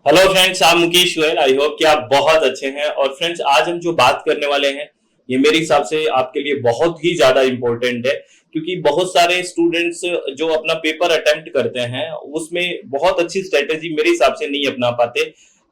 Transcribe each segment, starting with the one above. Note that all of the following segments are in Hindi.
हेलो फ्रेंड्स, आप मुकेश गोयल। आई होप कि आप बहुत अच्छे हैं। और फ्रेंड्स, आज हम जो बात करने वाले हैं ये मेरे हिसाब से आपके लिए बहुत ही ज्यादा इंपॉर्टेंट है, क्योंकि बहुत सारे स्टूडेंट्स जो अपना पेपर अटेम्प्ट करते हैं उसमें बहुत अच्छी स्ट्रेटेजी मेरे हिसाब से नहीं अपना पाते,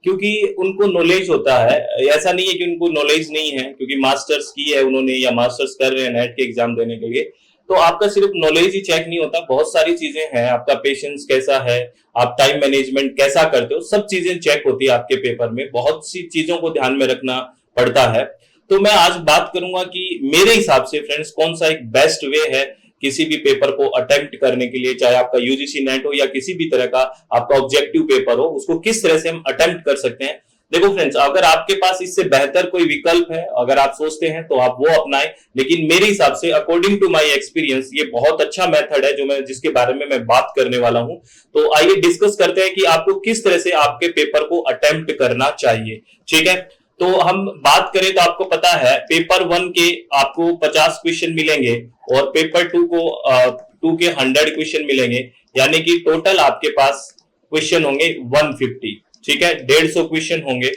क्योंकि उनको नॉलेज होता है। ऐसा नहीं है कि उनको नॉलेज नहीं है, क्योंकि मास्टर्स की है उन्होंने या मास्टर्स कर रहे हैं नेट के एग्जाम देने के लिए। तो आपका सिर्फ नॉलेज ही चेक नहीं होता, बहुत सारी चीजें हैं। आपका पेशेंस कैसा है, आप टाइम मैनेजमेंट कैसा करते हो, सब चीजें चेक होती है आपके पेपर में। बहुत सी चीजों को ध्यान में रखना पड़ता है। तो मैं आज बात करूंगा कि मेरे हिसाब से फ्रेंड्स कौन सा एक बेस्ट वे है किसी भी पेपर को अटेम्प्ट करने के लिए, चाहे आपका यूजीसी नेट हो या किसी भी तरह का आपका ऑब्जेक्टिव पेपर हो, उसको किस तरह से हम अटेम्प्ट कर सकते हैं। देखो फ्रेंड्स, अगर आपके पास इससे बेहतर कोई विकल्प है, अगर आप सोचते हैं तो आप वो अपनाएं, लेकिन मेरे हिसाब से अकॉर्डिंग टू माय एक्सपीरियंस ये बहुत अच्छा मेथड है जो मैं जिसके बारे में मैं बात करने वाला हूं। तो आइए डिस्कस करते हैं कि आपको किस तरह से आपके पेपर को अटेम्प्ट करना चाहिए। ठीक है, तो हम बात करें तो आपको पता है पेपर 1 के आपको 50 क्वेश्चन मिलेंगे और पेपर 2 को 2 के 100 क्वेश्चन मिलेंगे, यानी कि टोटल आपके पास क्वेश्चन होंगे 150। ठीक है, 150 क्वेश्चन होंगे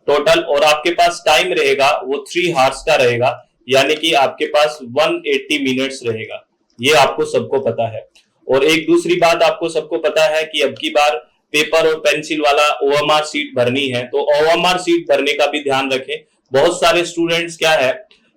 टोटल, और आपके पास टाइम रहेगा वो 3 आवर्स का रहेगा, यानी कि आपके पास 180 मिनट्स रहेगा। ये आपको सबको पता है। और एक दूसरी बात आपको सबको पता है कि अब की बार पेपर और पेंसिल वाला ओएमआर सीट भरनी है, तो ओएमआर सीट भरने का भी ध्यान रखें। बहुत सारे स्टूडेंट्स क्या है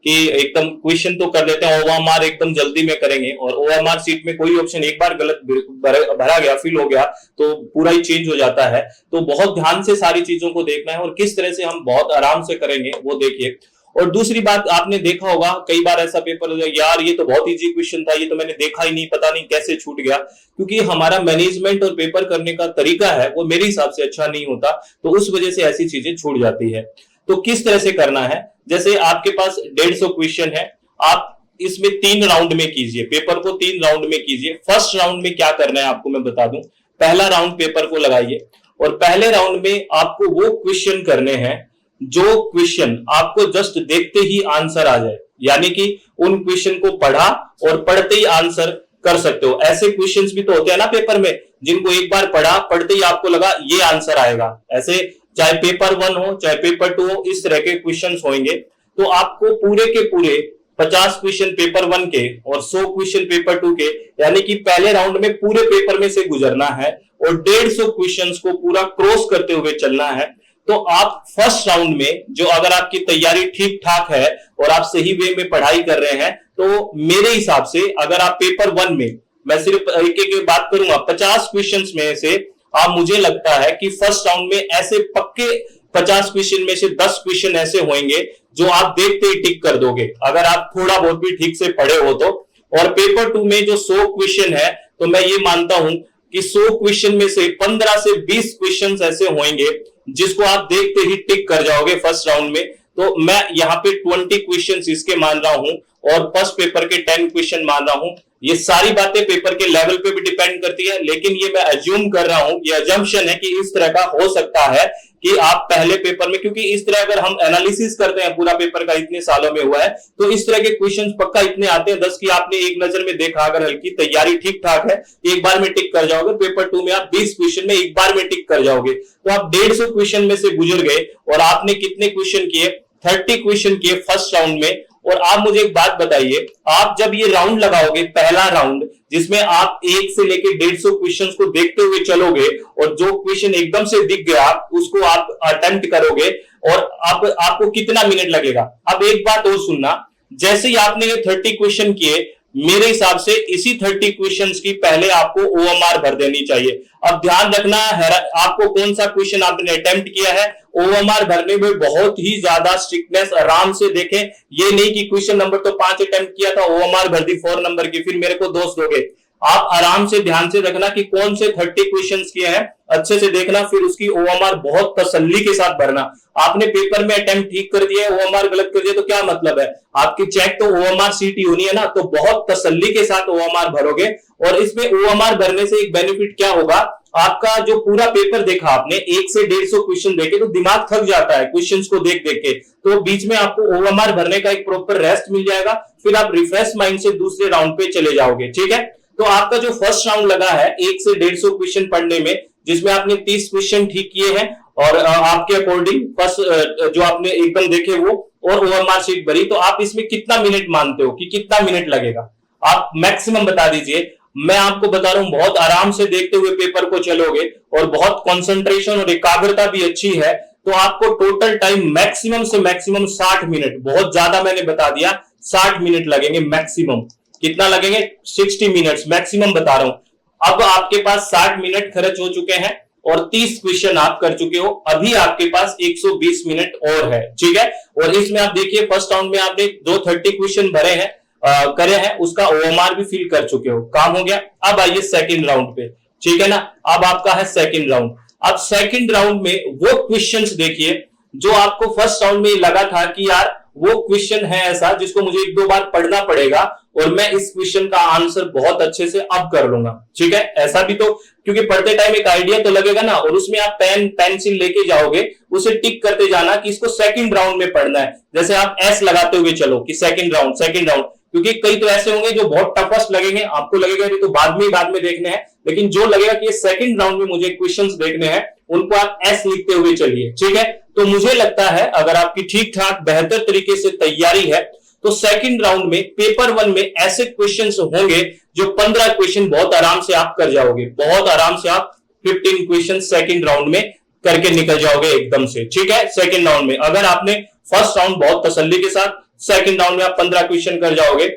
कि एकदम क्वेश्चन तो कर लेते हैं, ओएमआर एकदम जल्दी में करेंगे, और ओएमआर सीट में कोई ऑप्शन एक बार गलत भरा गया, फिल हो गया तो पूरा ही चेंज हो जाता है। तो बहुत ध्यान से सारी चीजों को देखना है और किस तरह से हम बहुत आराम से करेंगे वो देखिए। और दूसरी बात, आपने देखा होगा कई बार ऐसा पेपर हो जाए, यार ये तो बहुत इजी क्वेश्चन था, ये तो मैंने देखा ही नहीं, पता नहीं कैसे छूट गया। क्योंकि हमारा मैनेजमेंट और पेपर करने का तरीका है वो मेरे हिसाब से अच्छा नहीं होता, तो उस वजह से ऐसी चीजें छूट जाती है। तो किस तरह से करना है, जैसे आपके पास 150 क्वेश्चन है, आप इसमें 3 राउंड में कीजिए, पेपर को 3 राउंड में कीजिए। फर्स्ट राउंड में क्या करना है आपको मैं बता दूं। पहला राउंड पेपर को लगाइए और पहले राउंड में आपको वो क्वेश्चन करने हैं जो क्वेश्चन आपको जस्ट देखते ही आंसर आ जाए, यानी कि उन क्वेश्चन को पढ़ा और पढ़ते ही आंसर कर सकते हो। ऐसे क्वेश्चंस भी तो होते हैं ना पेपर में, जिनको एक बार पढ़ा, पढ़ते ही आपको लगा ये आंसर आएगा। ऐसे चाहे पेपर 1 हो चाहे पेपर 2 हो, इस तरह के क्वेश्चंस होंगे। तो आपको पूरे के पूरे 50 क्वेश्चन पेपर 1 के और 100 क्वेश्चन पेपर 2 के, यानी कि पहले राउंड में पूरे पेपर में से गुजरना है और 150 क्वेश्चंस को पूरा क्रॉस करते हुए चलना है। तो आप फर्स्ट राउंड में, जो अगर आपकी तैयारी ठीक ठाक है और आप सही वे में पढ़ाई कर रहे हैं, तो मेरे हिसाब से अगर आप पेपर 1 में, मैं सिर्फ एक एक बात करूंगा, 50 क्वेश्चंस में से आप, मुझे लगता है कि फर्स्ट राउंड में ऐसे पक्के 50 क्वेश्चन में से 10 क्वेश्चन ऐसे होंगे जो आप देखते ही टिक कर दोगे, अगर आप थोड़ा बहुत भी ठीक से पढ़े हो तो। और पेपर 2 में जो 100 क्वेश्चन है, तो मैं ये मानता हूं कि 100 क्वेश्चन में से 15 से 20 क्वेश्चन ऐसे होंगे जिसको आप देखते ही टिक कर जाओगे फर्स्ट राउंड में। तो मैं यहाँ पे 20 क्वेश्चन इसके मान रहा हूं और फर्स्ट पेपर के 10 क्वेश्चन मान रहा हूं। ये सारी बातें पेपर के लेवल पे भी डिपेंड करती है, लेकिन ये मैं अज्यूम कर रहा हूं, ये अजम्पशन है कि इस तरह का हो सकता है कि आप पहले पेपर में, क्योंकि इस तरह अगर हम एनालिसिस करते हैं पूरा पेपर का, इतने सालों में हुआ है, तो इस तरह के क्वेश्चंस पक्का इतने आते हैं 10 की आपने एक नजर में देखा, अगर हल्की तैयारी ठीक ठाक है एक बार में टिक कर जाओगे। पेपर 2 में आप 20 क्वेश्चन में एक बार में टिक कर जाओगे। तो आप 150 क्वेश्चन में से गुजर गए और आपने कितने क्वेश्चन किए, 30 क्वेश्चन किए फर्स्ट राउंड में। और आप मुझे एक बात बताइए, आप जब ये राउंड लगाओगे, पहला राउंड जिसमें आप 1 से लेके 150 क्वेश्चंस को देखते हुए चलोगे और जो क्वेश्चन एकदम से दिख गया उसको आप अटेम्प्ट करोगे, और आपको कितना मिनट लगेगा। अब एक बात और सुनना, जैसे ही आपने ये 30 क्वेश्चन किए, मेरे हिसाब से इसी 30 क्वेश्चंस की पहले आपको ओएमआर भर देनी चाहिए। अब ध्यान रखना है आपको कौन सा क्वेश्चन आपने अटेम्प्ट किया है। ओएमआर भरने में बहुत ही ज्यादा स्ट्रिक्टनेस, आराम से देखें। ये नहीं कि क्वेश्चन नंबर तो 5 अटेम्प्ट किया था, ओएमआर भर दी 4 नंबर की, फिर मेरे को दोष दोगे। आप आराम से ध्यान से रखना कि कौन से 30 क्वेश्चंस किए हैं, अच्छे से देखना, फिर उसकी ओएमआर बहुत तसल्ली के साथ भरना। आपने पेपर में अटेम्प्ट ठीक कर दिया, ओएमआर गलत कर दिया तो क्या मतलब है, आपकी चेक तो ओएमआर सीट ही होनी है ना। तो बहुत तसल्ली के साथ ओएमआर भरोगे। और इसमें ओएमआर भरने से एक बेनिफिट क्या होगा, आपका जो पूरा पेपर देखा आपने, 1 से 150 क्वेश्चन देखे, तो दिमाग थक जाता है क्वेश्चंस को देख देख के, तो बीच में आपको ओएमआर भरने का एक प्रॉपर रेस्ट मिल जाएगा, फिर आप रिफ्रेश माइंड से दूसरे राउंड पे चले जाओगे। ठीक है, तो आपका जो फर्स्ट राउंड लगा है 1 से 150 क्वेश्चन पढ़ने में, जिसमें आपने 30 क्वेश्चन ठीक किए हैं और आपके अकॉर्डिंग फर्स्ट जो आपने एकदम देखे वो और ओएमआर शीट भरी, तो आप इसमें कितना मिनट मानते हो कि कितना मिनट लगेगा? आप मैक्सिमम बता दीजिए। मैं आपको बता रहा हूं बहुत आराम से देखते हुए पेपर को चलोगे और बहुत कंसंट्रेशन और एकाग्रता भी अच्छी है, तो आपको टोटल टाइम मैक्सिमम से मैक्सिमम 60 मिनट, बहुत ज्यादा मैंने बता दिया, 60 मिनट लगेंगे मैक्सिमम। कितना लगेंगे? 60 मिनट्स मैक्सिमम बता रहा हूं। अब आपके पास 60 मिनट खर्च हो चुके हैं और 30 क्वेश्चन आप कर चुके हो। अभी आपके पास 120 मिनट और है, ठीक है। और इसमें आप देखिए फर्स्ट राउंड में आपने 230 क्वेश्चन भरे हैं, करे हैं, उसका ओएमआर भी फिल कर चुके हो, काम हो गया। अब आइए सेकंड राउंड पे, ठीक है ना। अब आपका है सेकंड राउंड। अब सेकंड राउंड में वो क्वेश्चंस देखिए जो आपको फर्स्ट राउंड में लगा था कि यार वो क्वेश्चन है ऐसा जिसको मुझे एक दो बार पढ़ना पड़ेगा और मैं इस क्वेश्चन का आंसर बहुत अच्छे से अब कर लूंगा, ठीक है। ऐसा भी तो, क्योंकि पढ़ते टाइम एक आइडिया तो लगेगा ना, और उसमें आप पेन पेंसिल लेके जाओगे, उसे टिक करते जाना कि इसको सेकंड राउंड में पढ़ना है। जैसे आप एस लगाते हुए चलो कि सेकंड राउंड, सेकंड राउंड, क्योंकि कई तो ऐसे होंगे जो बहुत टफेस्ट लगेंगे, आपको लगेगा ये तो बाद में देखने हैं, लेकिन जो लगेगा कि ये सेकंड राउंड में मुझे क्वेश्चंस देखने हैं, उनको आप एस लिखते हुए चलिए, ठीक है। तो मुझे लगता है अगर आपकी ठीक ठाक बेहतर तरीके से तैयारी है तो सेकंड राउंड में पेपर 1 में ऐसे क्वेश्चंस होंगे जो 15 क्वेश्चन बहुत आराम से आप कर जाओगे, बहुत आराम से आप 15 क्वेश्चन सेकंड राउंड में करके निकल जाओगे एकदम से, ठीक है। सेकंड राउंड में अगर आपने फर्स्ट राउंड बहुत तसल्ली के साथ, सेकंड राउंड में आप 15 क्वेश्चन कर जाओगे।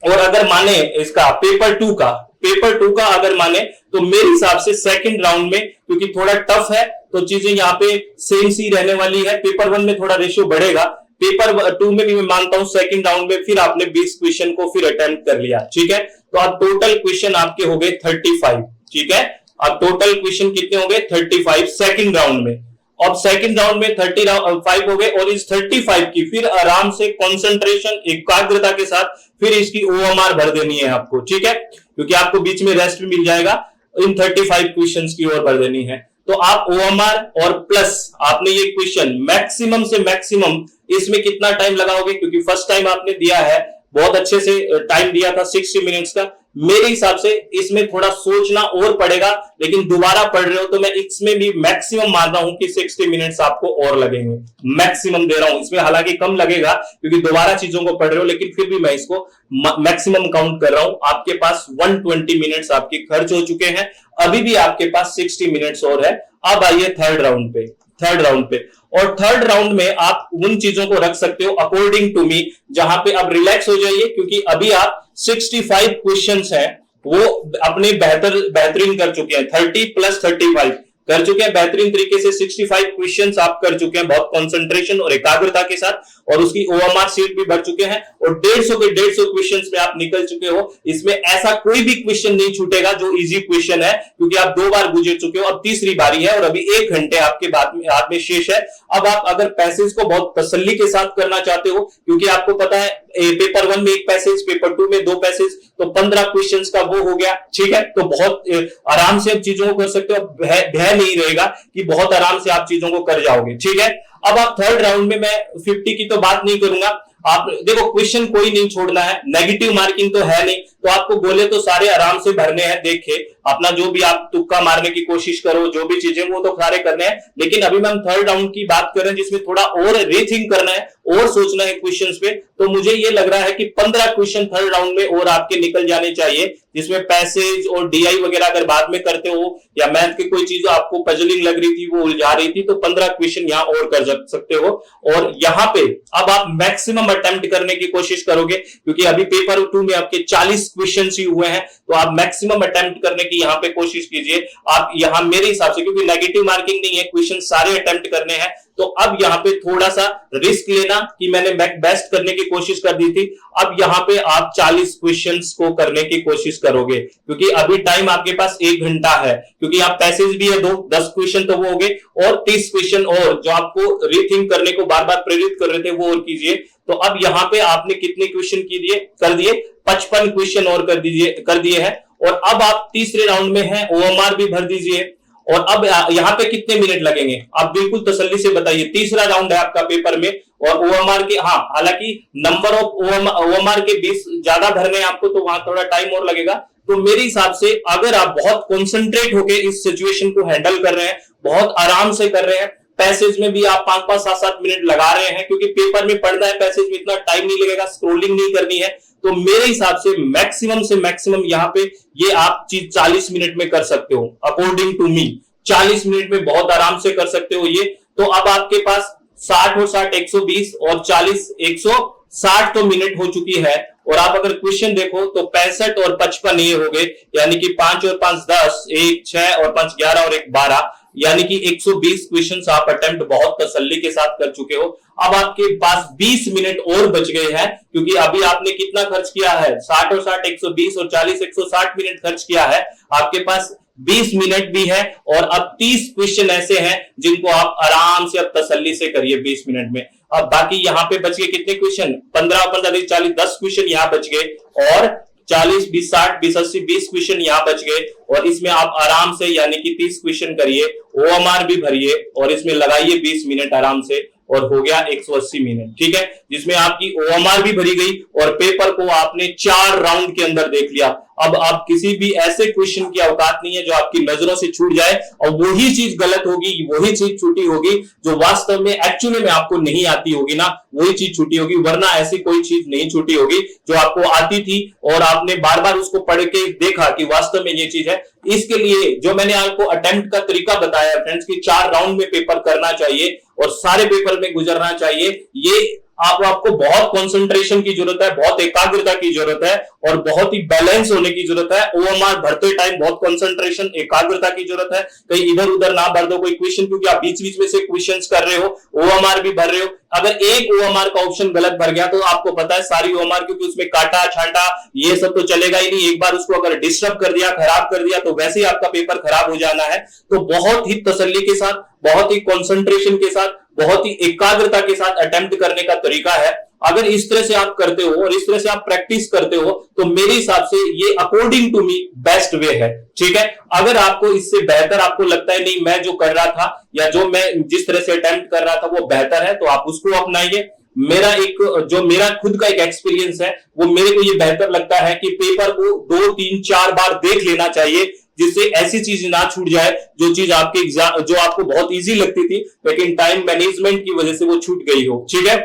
और अगर माने इसका पेपर 2 का अगर माने तो मेरे हिसाब से सेकंड राउंड में, क्योंकि थोड़ा टफ है तो चीजें यहाँ पे सेम सी रहने वाली है। पेपर 1 में थोड़ा रेशियो बढ़ेगा, पेपर 2 में भी मैं मानता हूं सेकंड राउंड में फिर आपने 20 क्वेश्चन को फिर अटेम्प्ट कर लिया, ठीक है। तो अब टोटल क्वेश्चन आपके हो गए 35, ठीक है। अब टोटल क्वेश्चन कितने हो गए? 35 सेकंड राउंड में। अब सेकंड राउंड में 35 हो गए और इस 35 की फिर आराम से कंसंट्रेशन एकाग्रता के साथ फिर इसकी ओएमआर भर देनी है आपको, ठीक है, क्योंकि आपको बीच में रेस्ट भी मिल जाएगा। इन 35 क्वेश्चंस की ओर भर देनी है। तो आप ओएमआर और प्लस आपने ये क्वेश्चन मैक्सिमम से मैक्सिमम इसमें कितना टाइम लगाओगे, क्योंकि फर्स्ट टाइम आपने दिया है बहुत अच्छे से टाइम दिया था 60 मिनट्स का। मेरे हिसाब से इसमें थोड़ा सोचना और पड़ेगा, लेकिन दोबारा पढ़ रहे हो तो मैं इसमें भी मैक्सिमम मान रहा हूं कि 60 मिनट्स आपको और लगेंगे, मैक्सिमम दे रहा हूं इसमें। हालांकि कम लगेगा क्योंकि दोबारा चीजों को पढ़ रहे हो, लेकिन फिर भी मैं इसको मैक्सिमम काउंट कर रहा हूं। आपके पास 120 मिनट्स आपके खर्च हो चुके हैं, अभी भी आपके पास 60 मिनट्स और है। अब आइए थर्ड राउंड पे। और थर्ड राउंड में आप उन चीजों को रख सकते हो अकॉर्डिंग टू मी, जहां पे आप रिलैक्स हो जाइए, क्योंकि अभी आप 65 क्वेश्चंस हैं वो अपने बेहतरीन कर चुके हैं। 30 प्लस 35 कर चुके हैं बेहतरीन तरीके से। 65 क्वेश्चंस आप कर चुके हैं बहुत कंसंट्रेशन और एकाग्रता के साथ, और उसकी ओएमआर शीट भी भर चुके हैं, और 150 के 150 क्वेश्चंस में आप निकल चुके हो। इसमें ऐसा कोई भी क्वेश्चन नहीं छूटेगा जो इजी क्वेश्चन है, क्योंकि आप 2 बार गुजर चुके हो। अब तीसरी बारी है और अभी 1 घंटे आपके हाथ में शेष है। अब आप अगर पैसेज को बहुत तसल्ली के साथ करना चाहते हो, क्योंकि आपको पता है पेपर 1 में 1 पैसेज, पेपर 2 में 2 पैसेज, तो 15 क्वेश्चंस का वो हो गया, ठीक है। तो बहुत आराम से अब चीजों को कर सकते हो, भय नहीं रहेगा कि बहुत आराम से आप चीजों को कर जाओगे, ठीक है। अब आप थर्ड राउंड में, मैं 50 की तो बात नहीं करूंगा, आप देखो क्वेश्चन कोई नहीं छोड़ना है, नेगेटिव मार्किंग तो है नहीं, तो आपको गोले तो सारे आराम से भरने हैं। देखिए अपना जो भी आप तुक्का मारने की कोशिश करो, जो भी चीजें वो तो सारे करने हैं, लेकिन अभी हम थर्ड राउंड की बात कर रहे हैं जिसमें थोड़ा और रीथिंक करना है और सोचना है क्वेश्चंस पे। तो मुझे ये लग रहा है कि 15 क्वेश्चन थर्ड राउंड में और आपके निकल जाने चाहिए, जिसमें पैसेज और डीआई वगैरह अगर बाद में करते हो या मैथ की कोई चीज आपको पजलिंग लग रही थी, वो उलझा रही थी, तो 15 क्वेश्चन यहां और कर सकते हो। और यहां पे अब आप मैक्सिमम अटेम्प्ट करने की कोशिश करोगे, क्योंकि अभी पेपर 2 में आपके 40 क्वेश्चन ही हुए हैं, तो आप मैक्सिमम अटेम्प्ट करने की यहां पे कोशिश कीजिए। आप यहां मेरे हिसाब से, क्योंकि नेगेटिव मार्किंग नहीं है, क्वेश्चन सारे अटेम्प्ट करने हैं, तो अब यहां पे थोड़ा सा रिस्क लेना कि मैंने बेस्ट करने की कोशिश कर दी थी, अब यहां पे आप 40 क्वेश्चंस को करने की कोशिश करोगे, क्योंकि अभी टाइम आपके पास 1 घंटा है, क्योंकि आप पैसेज भी है 10 क्वेश्चन तो वो हो गए, और 30 क्वेश्चन और जो आपको रीथिंक करने को बार बार प्रेरित कर रहे थे वो और कीजिए। तो अब यहां पे आपने कितने क्वेश्चन कर दिए? 55 क्वेश्चन और कर दिए हैं। और अब आप तीसरे राउंड में हैं, ओएमआर भी भर दीजिए। और अब यहां पे कितने मिनट लगेंगे आप बिल्कुल तसल्ली से बताइए। तीसरा राउंड है आपका पेपर में, और ओएमआर के, हाँ हालांकि नंबर ऑफ ओएमआर के 20 ज्यादा भरने हैं आपको, तो वहां थोड़ा टाइम और लगेगा, तो मेरे हिसाब से अगर आप बहुत कॉन्सेंट्रेट होकर इस सिचुएशन को हैंडल कर रहे हैं, बहुत आराम से कर रहे हैं, पैसेज में भी आप 5-5, 7-7 मिनट लगा रहे हैं, क्योंकि पेपर में पढ़ना है, पैसेज में इतना टाइम नहीं लगेगा, स्क्रोलिंग नहीं करनी है, तो मेरे हिसाब से मैक्सिमम यहां पे ये आप चीज 40 मिनट में कर सकते हो। अकॉर्डिंग टू मी 40 मिनट में बहुत आराम से कर सकते हो ये। तो अब आपके पास 60 और 60 120 और 40 160 तो मिनट हो चुकी है। और आप अगर क्वेश्चन देखो तो 65 और 55 ये हो गए, यानी कि 5 और 5 10, 1 6 और 5 11 और 1 12, यानी कि 120 क्वेश्चंस आप अटेम्प्ट बहुत तसल्ली के साथ कर चुके हो। अब आपके पास 20 मिनट और बच गए हैं, क्योंकि अभी आपने कितना खर्च किया है, 60 और 60 120 और 40 160 मिनट खर्च किया है। आपके पास 20 मिनट भी है और अब 30 क्वेश्चन ऐसे हैं जिनको आप आराम से अब तसल्ली से करिए 20 मिनट में। अब बाकी यहां पे बच गए कितने क्वेश्चन, 15 15 40 10 क्वेश्चन यहां बच गए और 40 20 60 20 80 20 क्वेश्चन यहां बच गए। और इसमें आप आराम से यानी कि 30 क्वेश्चन करिए, ओएमआर भी भरिए और इसमें लगाइए 20 मिनट आराम से, और हो गया 180 मिनट। ठीक है, जिसमें आपकी ओएमआर भी भरी गई और पेपर को आपने 4 राउंड के अंदर देख लिया। अब आप किसी भी ऐसे क्वेश्चन की औकात नहीं है जो आपकी नजरों से छूट जाए और वही चीज गलत होगी, वही चीज छूटी होगी जो वास्तव में एक्चुअली में आपको नहीं आती होगी ना, वही चीज छूटी होगी, वरना ऐसी कोई चीज नहीं छूटी होगी जो आपको आती थी और आपने बार बार उसको पढ़ के देखा कि वास्तव में ये चीज है। इसके लिए जो मैंने आपको अटेम्प्ट का तरीका बताया फ्रेंड्स की 4 राउंड में पेपर करना चाहिए और सारे पेपर में गुजरना चाहिए, ये आपको बहुत कंसंट्रेशन की जरूरत है, बहुत एकाग्रता की जरूरत है और बहुत ही बैलेंस होने की जरूरत है। ओएमआर भरते टाइम बहुत कंसंट्रेशन एकाग्रता की जरूरत है, कहीं इधर उधर ना भर दो कोई क्वेश्चन, क्योंकि आप बीच बीच में से क्वेश्चंस कर रहे हो, ओएमआर भी भर रहे हो। अगर एक ओएमआर का ऑप्शन गलत भर गया तो आपको पता है सारी ओएमआर, क्योंकि उसमें काटा छांटा ये सब तो चलेगा ही नहीं, एक बार उसको अगर डिस्टर्ब कर दिया, खराब कर दिया तो वैसे ही आपका पेपर खराब हो जाना है। तो बहुत ही तसल्ली के साथ, बहुत ही कंसंट्रेशन के साथ, बहुत ही एकाग्रता के साथ अटेम्प्ट करने का तरीका है। अगर इस तरह से आप करते हो और इस तरह से आप प्रैक्टिस करते हो तो मेरे हिसाब से ये according to me best way है। ठीक है, अगर आपको इससे बेहतर आपको लगता है नहीं मैं जो कर रहा था या जो मैं जिस तरह से अटेम्प्ट कर रहा था वो बेहतर है, तो आप उसको अपनाइए। मेरा खुद का एक एक्सपीरियंस है, वो मेरे को ये बेहतर लगता है कि पेपर को 2 3 4 बार देख लेना चाहिए, जिससे ऐसी चीज ना छूट जाए जो चीज आपके एग्जाम जो आपको बहुत इजी लगती थी लेकिन टाइम मैनेजमेंट की वजह से वो छूट गई हो। ठीक है,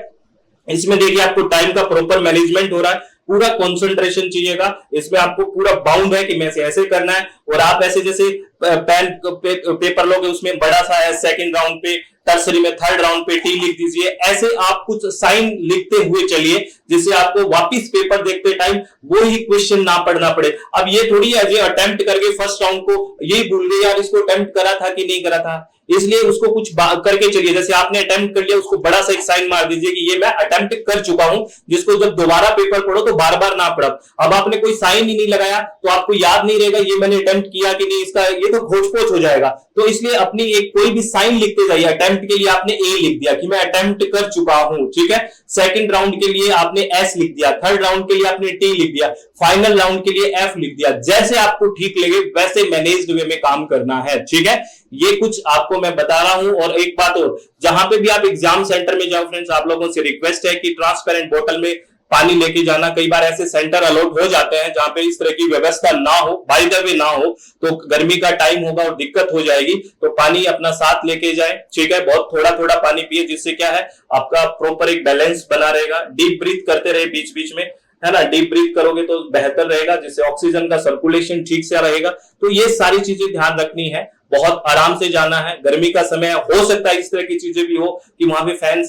इसमें देखिए आपको टाइम का प्रॉपर मैनेजमेंट हो रहा है, पूरा कंसंट्रेशन चाहिएगा, इसमें आपको पूरा बाउंड है कि मैं ऐसे करना है। और आप ऐसे जैसे पेपर लोगे उसमें बड़ा सा है, सेकंड राउंड पे, टर्सरी में थर्ड राउंड पे टी लिख दीजिए, ऐसे आप कुछ साइन लिखते हुए चलिए जिससे आपको वापस पेपर देखते टाइम वो ही क्वेश्चन ना पढ़ना पड़े। अब ये थोड़ी है जो अटेम्प्ट करके फर्स्ट राउंड को यही भूल गए यार इसको अटेम्प्ट करा था कि नहीं करा था, इसलिए उसको कुछ करके चलिए। जैसे आपने अटेम्प्ट कर लिया उसको बड़ा सा एक साइन मार दीजिए कि ये मैं अटेम्प्ट कर चुका हूं, जिसको जब दोबारा पेपर पढ़ो तो बार बार ना पढ़ो। अब आपने कोई साइन ही नहीं लगाया तो आपको याद नहीं रहेगा ये मैंने अटेम्प्ट किया कि नहीं, इसका ये तो घोच हो जाएगा। तो इसलिए अपनी एक कोई भी साइन लिखते जाइए। अटेम्प्ट के लिए आपने ए लिख दिया कि मैं अटेम्प्ट कर चुका हूं, ठीक है। सेकंड राउंड के लिए आपने एस लिख दिया, थर्ड राउंड के लिए आपने टी लिख दिया, फाइनल राउंड के लिए एफ लिख दिया। जैसे आपको ठीक लगे वैसे मैनेज्ड वे में काम करना है, ठीक है। ये कुछ आपको मैं बता रहा हूं। और एक बात और, जहां पे भी आप एग्जाम सेंटर में जाओ फ्रेंड्स, आप लोगों से रिक्वेस्ट है कि ट्रांसपेरेंट बोतल में पानी लेके जाना। कई बार ऐसे सेंटर अलॉट हो जाते हैं जहां पे इस तरह की व्यवस्था ना हो, बाय द वे ना हो, तो गर्मी का टाइम होगा और दिक्कत हो जाएगी। तो पानी अपना साथ लेके जाए, ठीक है। बहुत थोड़ा थोड़ा पानी पिए, जिससे क्या है आपका प्रॉपर एक बैलेंस बना रहेगा। डीप ब्रीथ करते रहे बीच बीच में, है ना। डीप ब्रीथ करोगे तो बेहतर रहेगा, जिससे ऑक्सीजन का सर्कुलेशन ठीक से रहेगा। तो ये सारी चीजें ध्यान रखनी है। बहुत आराम से जाना है, गर्मी का समय हो सकता है इस तरह की चीजें भी हो कि वहां पे फैन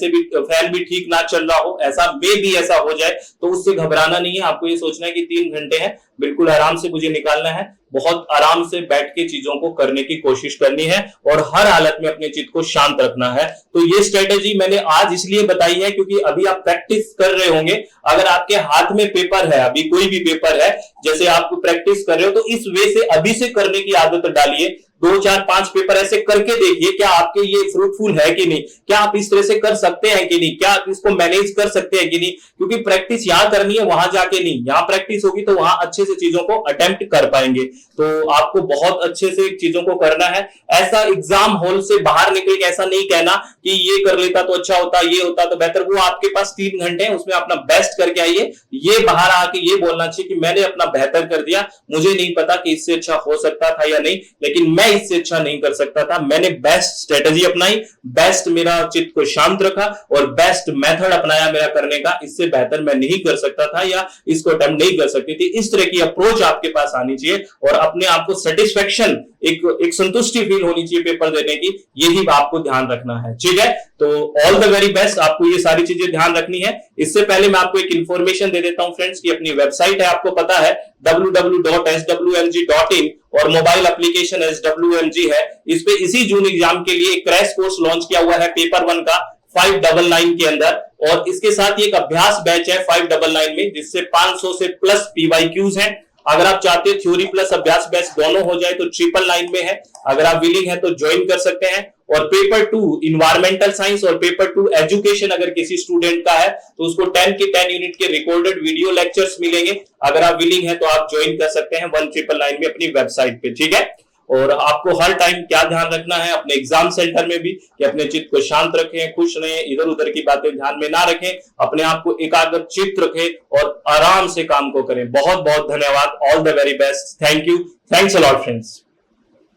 भी ठीक ना चल रहा हो, ऐसा में भी ऐसा हो जाए तो उससे घबराना नहीं है। आपको ये सोचना है कि 3 घंटे हैं, बिल्कुल आराम से मुझे निकालना है। बहुत आराम से बैठ के चीजों को करने की कोशिश करनी है और हर हालत में अपने चित्त को शांत रखना है। तो ये स्ट्रेटेजी मैंने आज इसलिए बताई है क्योंकि अभी आप प्रैक्टिस कर रहे होंगे। अगर आपके हाथ में पेपर है, अभी कोई भी पेपर है, जैसे आप प्रैक्टिस कर रहे हो, तो इस वे से अभी से करने की आदत डालिए। 2 4 5 पेपर ऐसे करके देखिए क्या आपके ये फ्रूटफुल है कि नहीं, क्या आप इस तरह से कर सकते हैं कि नहीं, क्या आप इसको मैनेज कर सकते हैं कि नहीं। क्योंकि प्रैक्टिस यहां करनी है, वहां जाके नहीं। यहां प्रैक्टिस होगी तो वहां अच्छे से चीजों को अटेम्प्ट कर पाएंगे। तो आपको बहुत अच्छे से चीजों को करना है। ऐसा एग्जाम हॉल से बाहर निकल के ऐसा नहीं कहना कि ये कर लेता तो अच्छा होता, ये होता तो बेहतर। वो आपके पास 3 घंटे हैं, उसमें अपना बेस्ट करके आइए। ये बाहर आके ये बोलना चाहिए कि मैंने अपना बेहतर कर दिया, मुझे नहीं पता कि इससे अच्छा हो सकता था या नहीं, लेकिन मैं इससे अच्छा नहीं कर सकता था। मैंने बेस्ट स्ट्रेटेजी अपनाई, बेस्ट मेरा चित्त को शांत रखा और बेस्ट मेथड अपनाया मेरा करने का। इससे बेहतर मैं नहीं कर सकता था या इसको अटेम्प्ट नहीं कर सकती थी। इस तरह की अप्रोच आपके पास आनी चाहिए और अपने आप को सेटिस्फेक्शन, एक संतुष्टि फील होनी चाहिए पेपर देने की। यही आपको ध्यान रखना है, ठीक है। तो ऑल द वेरी बेस्ट, आपको ये सारी चीजें ध्यान रखनी है। इससे पहले मैं आपको एक इंफॉर्मेशन दे देता हूं फ्रेंड्स की अपनी वेबसाइट है, आपको पता है www.swmg.in और मोबाइल एप्लीकेशन SWMG है। इस पे इसी जून एग्जाम के लिए एक क्रैश कोर्स लॉन्च किया हुआ है पेपर 1 का 599 के अंदर, और इसके साथ ही एक अभ्यास बैच है 599 में, जिससे 500 से प्लस PYQs हैं। अगर आप चाहते हैं थ्योरी प्लस अभ्यास बैच दोनों हो जाए तो 999 में है। अगर आप विलिंग है तो ज्वाइन कर सकते हैं। और पेपर 2 इन्वायरमेंटल साइंस और पेपर 2 एजुकेशन अगर किसी स्टूडेंट का है तो उसको 10 के 10 यूनिट के रिकॉर्डेड वीडियो लेक्चर्स मिलेंगे। अगर आप विलिंग है तो आप ज्वाइन कर सकते हैं 1999 में अपनी वेबसाइट पे, ठीक है। और आपको हर टाइम क्या ध्यान रखना है अपने एग्जाम सेंटर में भी, कि अपने चित्त को शांत रखें, खुश रहें, इधर उधर की बातें ध्यान में ना रखें, अपने आप को एकाग्र चित्त रखें और आराम से काम को करें। बहुत बहुत धन्यवाद। All the very best. Thank you. Thanks a lot friends.